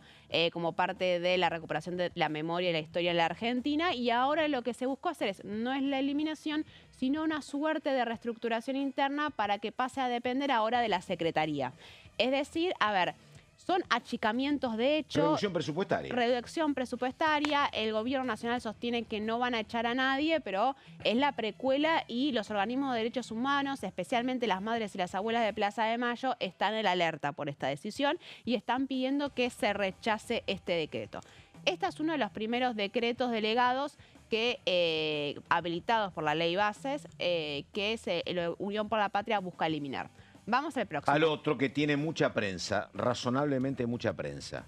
como parte de la recuperación de la memoria y la historia en la Argentina. Y ahora lo que se buscó hacer no es la eliminación, sino una suerte de reestructuración interna para que pase a depender ahora de la Secretaría. Es decir, a ver, son achicamientos de hecho. Reducción presupuestaria. Reducción presupuestaria. El gobierno nacional sostiene que no van a echar a nadie, pero es la precuela y los organismos de derechos humanos, especialmente las madres y las abuelas de Plaza de Mayo, están en alerta por esta decisión y están pidiendo que se rechace este decreto. Este es uno de los primeros decretos delegados que habilitados por la ley Bases, que Unión por la Patria busca eliminar. Vamos al próximo. Al otro que tiene mucha prensa, razonablemente mucha prensa.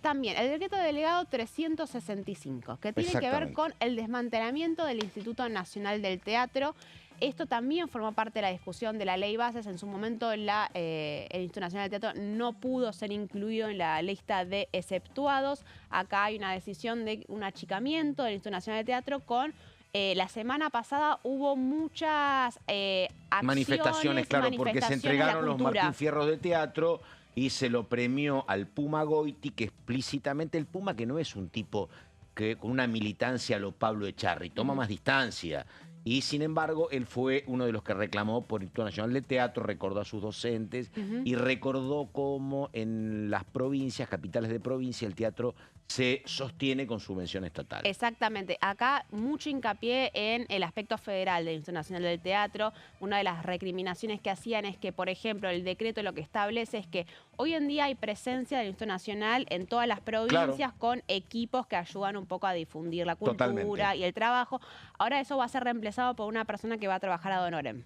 También el decreto delegado 365, que tiene que ver con el desmantelamiento del Instituto Nacional del Teatro. Esto también formó parte de la discusión de la ley Bases. En su momento el Instituto Nacional del Teatro no pudo ser incluido en la lista de exceptuados. Acá hay una decisión de un achicamiento del Instituto Nacional del Teatro con... la semana pasada hubo muchas manifestaciones, porque se entregaron los Martín Fierros de teatro y se lo premió al Puma Goiti, que explícitamente el Puma, que no es un tipo que con una militancia a lo Pablo Echarri, toma más distancia. Y sin embargo, él fue uno de los que reclamó por el Instituto Nacional de Teatro, recordó a sus docentes y recordó cómo en las provincias, capitales de provincia, el teatro se sostiene con subvención estatal. Exactamente. Acá mucho hincapié en el aspecto federal del Instituto Nacional del Teatro. Una de las recriminaciones que hacían es que, por ejemplo, el decreto lo que establece es que hoy en día hay presencia del Instituto Nacional en todas las provincias con equipos que ayudan un poco a difundir la cultura y el trabajo. Ahora eso va a ser reemplazado por una persona que va a trabajar ad honorem.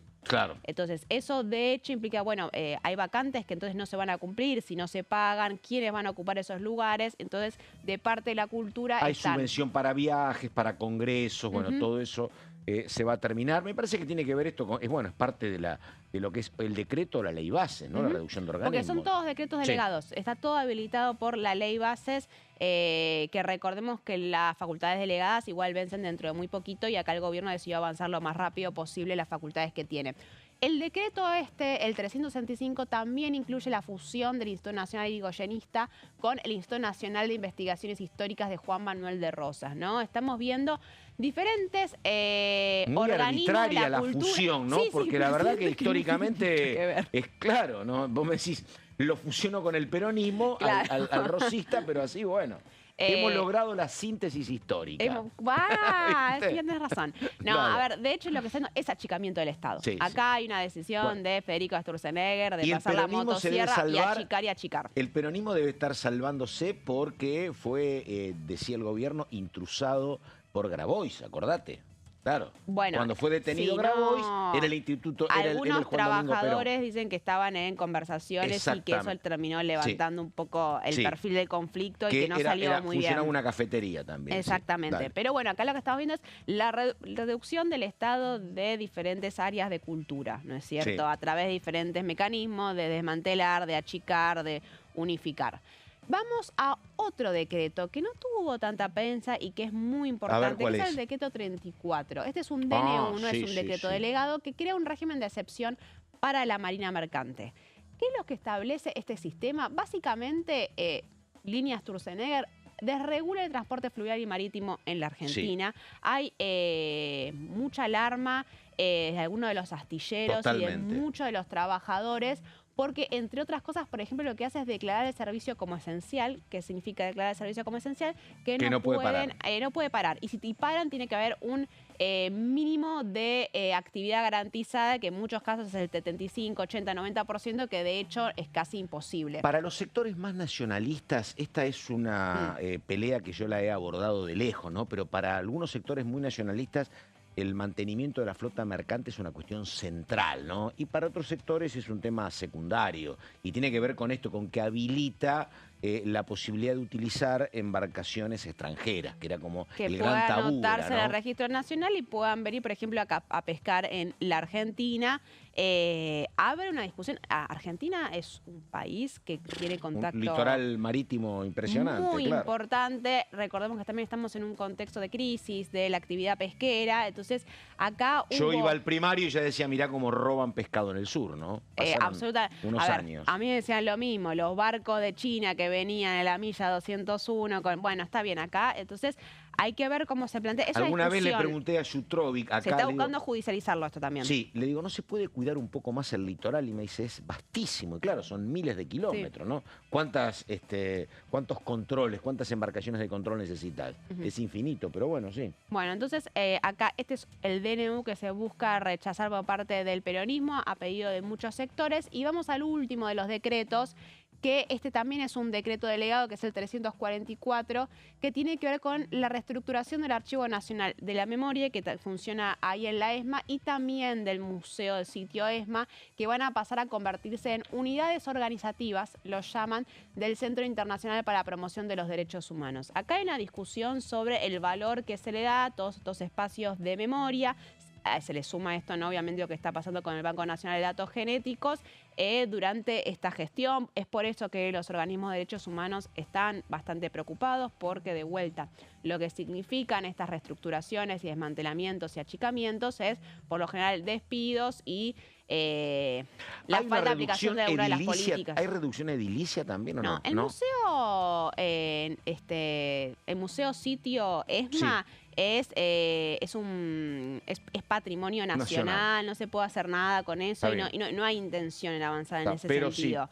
Entonces, eso de hecho implica, bueno, hay vacantes que entonces no se van a cumplir, si no se pagan, quiénes van a ocupar esos lugares. Entonces, de parte de la cultura hay subvención para viajes, para congresos, bueno, todo eso se va a terminar. Me parece que tiene que ver esto con, es parte de lo que es el decreto o la ley base, ¿no? La reducción de organismos. Porque son todos decretos delegados. Está todo habilitado por la ley Bases, que recordemos que las facultades delegadas igual vencen dentro de muy poquito y acá el gobierno decidió avanzar lo más rápido posible las facultades que tiene. El decreto el 365, también incluye la fusión del Instituto Nacional Irigoyenista con el Instituto Nacional de Investigaciones Históricas de Juan Manuel de Rosas, ¿no? Estamos viendo diferentes muy organismos arbitraria de la cultura. Fusión, ¿no? Porque la verdad que históricamente es claro, ¿no? Vos me decís, lo fusiono con el peronismo, al rosista, pero así, bueno. Hemos logrado la síntesis histórica. Tienes razón. No, Claro. a ver, de hecho lo que está haciendo es achicamiento del Estado. Sí, Acá hay una decisión de Federico Sturzenegger de pasar la motosierra y achicar y achicar. El peronismo debe estar salvándose porque fue, decía el gobierno, intrusado por Grabois, acordate. Claro. Bueno, cuando fue detenido sí, Grabois, no. era el instituto, era el Algunos Juan Domingo Perón. trabajadores dicen que estaban en conversaciones y que eso terminó levantando un poco el perfil del conflicto y que no salió muy bien. Funcionaba una cafetería también. Exactamente. Sí. Pero bueno, acá lo que estamos viendo es la reducción del Estado de diferentes áreas de cultura, ¿no es cierto? Sí. A través de diferentes mecanismos de desmantelar, de achicar, de unificar. Vamos a otro decreto que no tuvo tanta prensa y que es muy importante, ¿cuál que es es? el decreto 34. Este es un DNU, no es un decreto delegado que crea un régimen de excepción para la Marina Mercante. ¿Qué es lo que establece este sistema? Básicamente, Líneas Sturzenegger desregula el transporte fluvial y marítimo en la Argentina. Sí. Hay mucha alarma de algunos de los astilleros y de muchos de los trabajadores, porque, entre otras cosas, por ejemplo, lo que hace es declarar el servicio como esencial. ¿Qué significa declarar el servicio como esencial? Que no puede parar. Y si paran, tiene que haber un mínimo de actividad garantizada, que en muchos casos es el 75, 80, 90%, que de hecho es casi imposible. Para los sectores más nacionalistas, esta es una pelea que yo la he abordado de lejos, ¿no? Pero para algunos sectores muy nacionalistas, el mantenimiento de la flota mercante es una cuestión central, ¿no? Y para otros sectores es un tema secundario y tiene que ver con esto, con que habilita la posibilidad de utilizar embarcaciones extranjeras, que era como el gran tabú. Que puedan anotarse en el ¿no? registro nacional y puedan venir, por ejemplo, a pescar en la Argentina. Abre una discusión. Argentina es un país que tiene contacto... Un litoral marítimo impresionante, muy importante. Recordemos que también estamos en un contexto de crisis de la actividad pesquera. Entonces, acá Yo iba al primario y ya decía, mirá cómo roban pescado en el sur, ¿no? Absolutamente. Unos años. A mí me decían lo mismo, los barcos de China que venían en la milla 201, bueno, está bien acá. Entonces, hay que ver cómo se plantea. Alguna vez le pregunté a Jutrovic acá. Se está buscando judicializarlo esto también. Sí, le digo, ¿no se puede cuidar un poco más el litoral? Y me dice, es vastísimo. Y claro, son miles de kilómetros, ¿no? ¿Cuántos controles, cuántas embarcaciones de control necesitas? Es infinito, pero bueno, sí. Bueno, entonces acá este es el DNU que se busca rechazar por parte del peronismo a pedido de muchos sectores. Y vamos al último de los decretos, que este también es un decreto delegado, que es el 344, que tiene que ver con la reestructuración del Archivo Nacional de la Memoria, que funciona ahí en la ESMA, y también del Museo del Sitio ESMA, que van a pasar a convertirse en unidades organizativas, los llaman, del Centro Internacional para la Promoción de los Derechos Humanos. Acá hay una discusión sobre el valor que se le da a todos estos espacios de memoria. Se le suma esto, ¿no? Obviamente, lo que está pasando con el Banco Nacional de Datos Genéticos durante esta gestión. Es por eso que los organismos de derechos humanos están bastante preocupados, porque de vuelta lo que significan estas reestructuraciones y desmantelamientos y achicamientos es, por lo general, despidos y la falta de aplicación de alguna de las políticas. ¿Hay reducción edilicia también o no? No, el Museo Sitio ESMA... Sí. Es patrimonio nacional, no se puede hacer nada con eso y no hay intención en avanzar en ese sentido.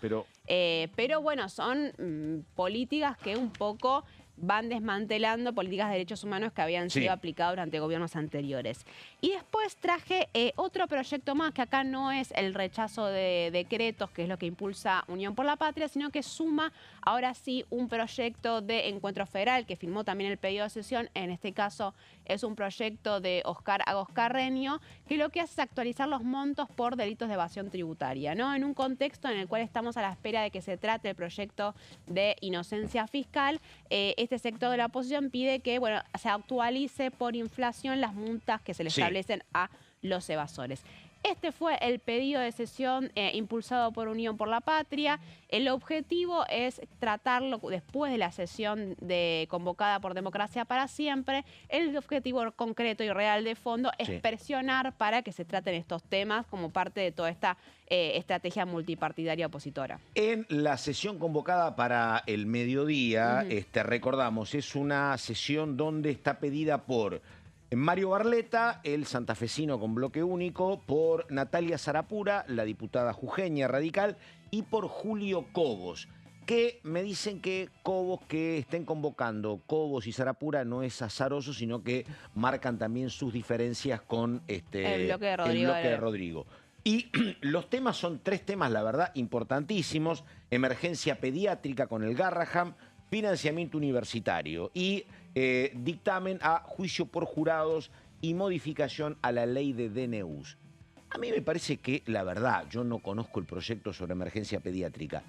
Pero bueno, son políticas que un poco van desmantelando políticas de derechos humanos que habían sido aplicadas durante gobiernos anteriores. Y después traje otro proyecto más, que acá no es el rechazo de decretos, que es lo que impulsa Unión por la Patria, sino que suma ahora sí un proyecto de encuentro federal, que firmó también el pedido de sesión. En este caso es un proyecto de Oscar Agos Carreño, que lo que hace es actualizar los montos por delitos de evasión tributaria, ¿no? En un contexto en el cual estamos a la espera de que se trate el proyecto de inocencia fiscal, este sector de la oposición pide que se actualice por inflación las multas que se le establecen a los evasores. Este fue el pedido de sesión impulsado por Unión por la Patria. El objetivo es tratarlo después de la sesión convocada por Democracia para Siempre. El objetivo concreto y real de fondo es presionar para que se traten estos temas como parte de toda esta estrategia multipartidaria opositora. En la sesión convocada para el mediodía, recordamos, es una sesión donde está pedida por Mario Barletta, el santafesino con bloque único, por Natalia Sarapura, la diputada jujeña radical, y por Julio Cobos. que me dicen que Cobos, que estén convocando Cobos y Sarapura no es azaroso, sino que marcan también sus diferencias con el bloque de Rodrigo. el bloque de Rodrigo. Y los temas son 3 temas, la verdad, importantísimos. Emergencia pediátrica con el Garraham, financiamiento universitario y dictamen a juicio por jurados y modificación a la ley de DNUs. A mí me parece que, la verdad, yo no conozco el proyecto sobre emergencia pediátrica,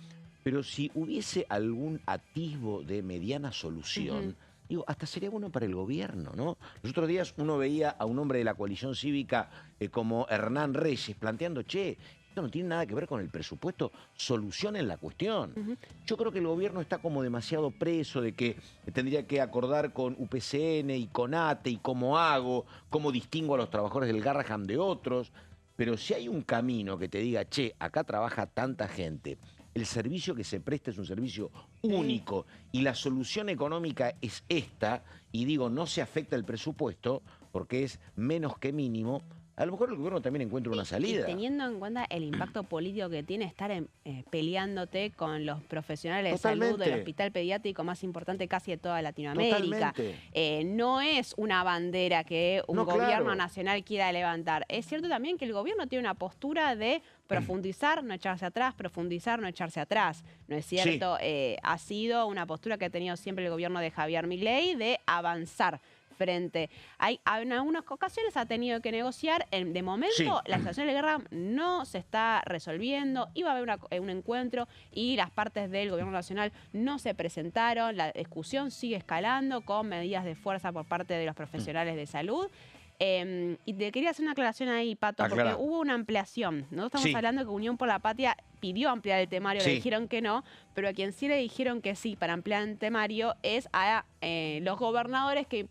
pero si hubiese algún atisbo de mediana solución, digo, hasta sería bueno para el gobierno, ¿no? Los otros días uno veía a un hombre de la coalición cívica como Hernán Reyes planteando, che, esto no tiene nada que ver con el presupuesto, solucionen la cuestión. Yo creo que el gobierno está como demasiado preso de que tendría que acordar con UPCN y con ATE y cómo hago, cómo distingo a los trabajadores del Garraham de otros. Pero si hay un camino que te diga, che, acá trabaja tanta gente, el servicio que se presta es un servicio único y la solución económica es esta, y digo, no se afecta el presupuesto porque es menos que mínimo, a lo mejor el gobierno también encuentra una salida. Y teniendo en cuenta el impacto político que tiene estar peleándote con los profesionales de salud del hospital pediátrico más importante casi de toda Latinoamérica. No es una bandera que un gobierno nacional quiera levantar. Es cierto también que el gobierno tiene una postura de profundizar, no echarse atrás, profundizar, no echarse atrás. ¿No es cierto? Ha sido una postura que ha tenido siempre el gobierno de Javier Milei de avanzar frente. En algunas ocasiones ha tenido que negociar. De momento, la situación de guerra no se está resolviendo. Iba a haber un encuentro y las partes del gobierno nacional no se presentaron. La discusión sigue escalando con medidas de fuerza por parte de los profesionales de salud. Y te quería hacer una aclaración ahí, Pato, porque hubo una ampliación. Nosotros estamos hablando que Unión por la Patria pidió ampliar el temario, le dijeron que no, pero a quien sí le dijeron que sí para ampliar el temario es a los gobernadores que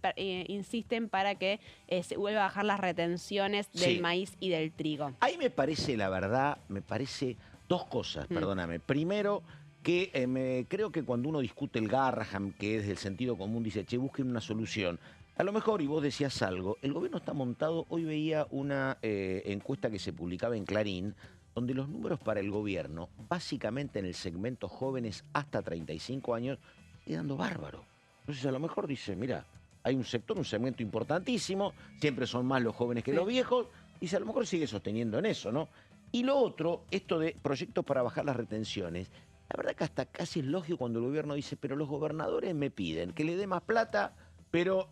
insisten para que se vuelva a bajar las retenciones del maíz y del trigo. Ahí me parece, la verdad, me parece 2 cosas, perdóname. Primero, que creo que cuando uno discute el Garraham, que es del sentido común, dice, che, busquen una solución. A lo mejor, y vos decías algo, el gobierno está montado, hoy veía una encuesta que se publicaba en Clarín, donde los números para el gobierno, básicamente en el segmento jóvenes hasta 35 años, siguen dando bárbaro. Entonces a lo mejor dice, mira, hay un sector, un segmento importantísimo, siempre son más los jóvenes que los viejos, y a lo mejor sigue sosteniendo en eso, ¿no? Y lo otro, esto de proyectos para bajar las retenciones, la verdad que hasta casi es lógico cuando el gobierno dice, pero los gobernadores me piden que le dé más plata, pero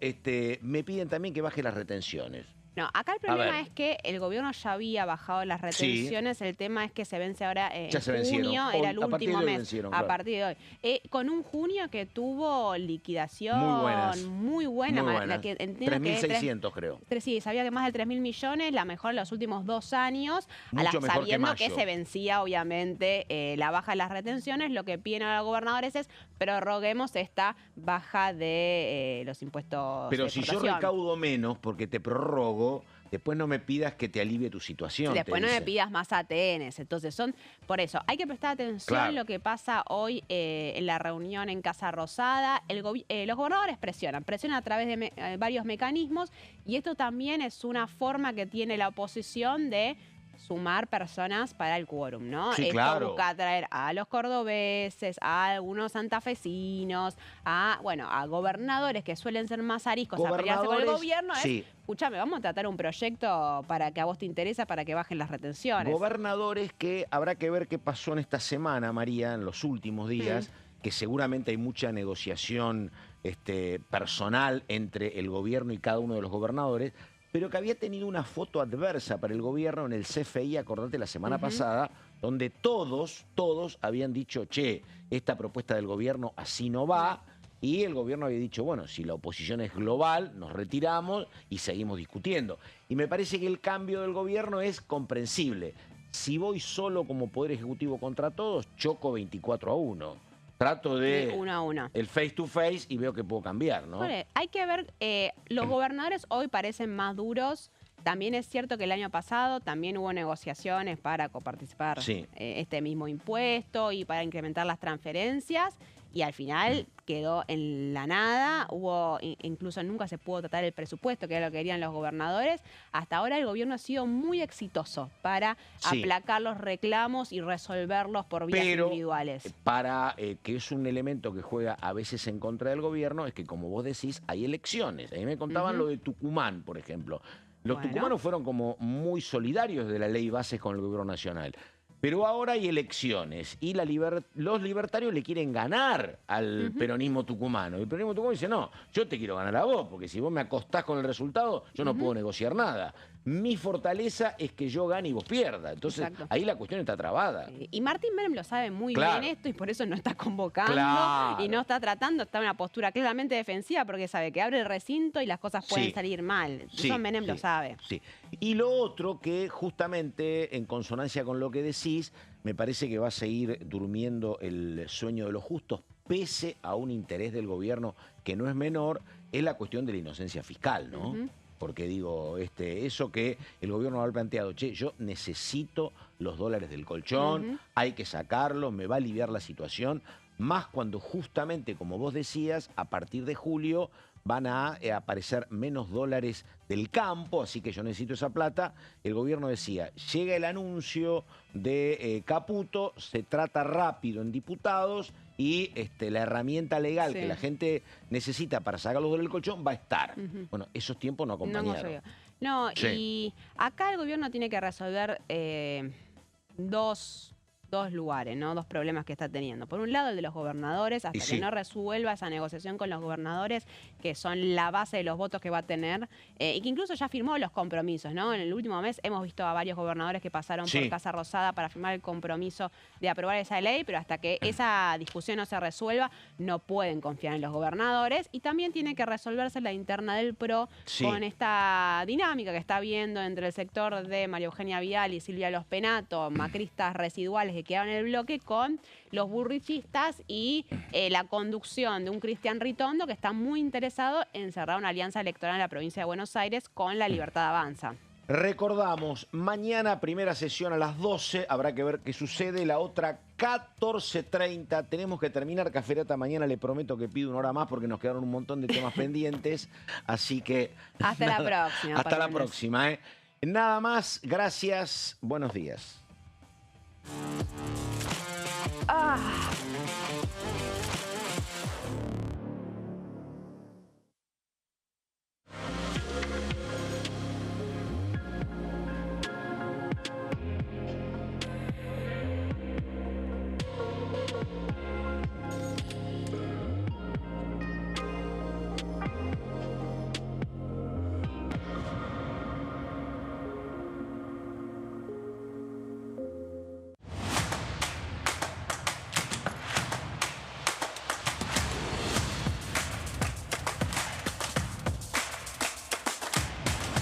me piden también que baje las retenciones. No, acá el problema es que el gobierno ya había bajado las retenciones, el tema es que se vence ahora en junio, era el último mes, a partir de hoy. Con un junio que tuvo liquidación muy buena. La que 3.600 creo. Sí, sabía que más de 3.000 millones, la mejor en los últimos 2 años, sabiendo que se vencía obviamente la baja de las retenciones, lo que piden a los gobernadores es prorroguemos esta baja de los impuestos. Pero si yo recaudo menos porque te prorrogo, después no me pidas que te alivie tu situación. Sí, después no me pidas más ATNs. Entonces por eso, hay que prestar atención a lo que pasa hoy en la reunión en Casa Rosada. Los gobernadores presionan a través de varios mecanismos, y esto también es una forma que tiene la oposición de sumar personas para el quórum, ¿no? Sí, Esto busca traer a los cordobeses, a algunos santafesinos, a gobernadores que suelen ser más ariscos a pelearse con el gobierno. Escúchame, vamos a tratar un proyecto para que a vos te interesa, para que bajen las retenciones. Gobernadores que habrá que ver qué pasó en esta semana, María, en los últimos días, que seguramente hay mucha negociación personal entre el gobierno y cada uno de los gobernadores, pero que había tenido una foto adversa para el gobierno en el CFI, acordate, la semana pasada, donde todos habían dicho, che, esta propuesta del gobierno así no va, y el gobierno había dicho, bueno, si la oposición es global, nos retiramos y seguimos discutiendo. Y me parece que el cambio del gobierno es comprensible. Si voy solo como Poder Ejecutivo contra todos, choco 24-1. Trato de 1 a 1. El face to face y veo que puedo cambiar, ¿no? Vale, hay que ver, los gobernadores hoy parecen más duros. También es cierto que el año pasado también hubo negociaciones para coparticipar este mismo impuesto y para incrementar las transferencias. y al final quedó en la nada. Incluso nunca se pudo tratar el presupuesto, que era lo que querían los gobernadores. Hasta ahora el gobierno ha sido muy exitoso para aplacar los reclamos y resolverlos por vías individuales. Para que es un elemento que juega a veces en contra del gobierno, es que como vos decís, hay elecciones. A mí me contaban lo de Tucumán, por ejemplo. Los tucumanos fueron como muy solidarios de la ley Bases con el gobierno nacional. Pero ahora hay elecciones y los libertarios le quieren ganar al peronismo tucumano. Y el peronismo tucumano dice, no, yo te quiero ganar a vos, porque si vos me acostás con el resultado, yo no puedo negociar nada. Mi fortaleza es que yo gane y vos pierdas. Entonces, ahí la cuestión está trabada. Y Martín Menem lo sabe muy bien esto y por eso no está convocando y no está tratando, está en una postura claramente defensiva porque sabe que abre el recinto y las cosas pueden salir mal. Eso Menem lo sabe. Y lo otro que justamente en consonancia con lo que decís, me parece que va a seguir durmiendo el sueño de los justos, pese a un interés del gobierno que no es menor, es la cuestión de la inocencia fiscal, ¿no? Porque digo, eso que el gobierno ha planteado, che, yo necesito los dólares del colchón, hay que sacarlos, me va a aliviar la situación, más cuando justamente, como vos decías, a partir de julio van a aparecer menos dólares del campo, así que yo necesito esa plata. El gobierno decía, llega el anuncio de Caputo, se trata rápido en diputados y la herramienta legal que la gente necesita para sacar los dólares del colchón va a estar. Bueno, esos tiempos no acompañaron. No, y acá el gobierno tiene que resolver dos lugares, ¿no? Dos problemas que está teniendo. Por un lado, el de los gobernadores, hasta que no resuelva esa negociación con los gobernadores, que son la base de los votos que va a tener, y que incluso ya firmó los compromisos, ¿no? En el último mes hemos visto a varios gobernadores que pasaron por Casa Rosada para firmar el compromiso de aprobar esa ley, pero hasta que esa discusión no se resuelva, no pueden confiar en los gobernadores. Y también tiene que resolverse la interna del PRO con esta dinámica que está habiendo entre el sector de María Eugenia Vidal y Silvia Los Penato, macristas residuales que quedaron en el bloque, con los burrichistas y la conducción de un Cristian Ritondo que está muy interesado en cerrar una alianza electoral en la provincia de Buenos Aires con La Libertad Avanza. Recordamos, mañana primera sesión a las 12, habrá que ver qué sucede, la otra 14:30, tenemos que terminar Caferata mañana, le prometo que pido una hora más porque nos quedaron un montón de temas pendientes, así que... Hasta la próxima. Hasta la próxima. Nada más, gracias, buenos días.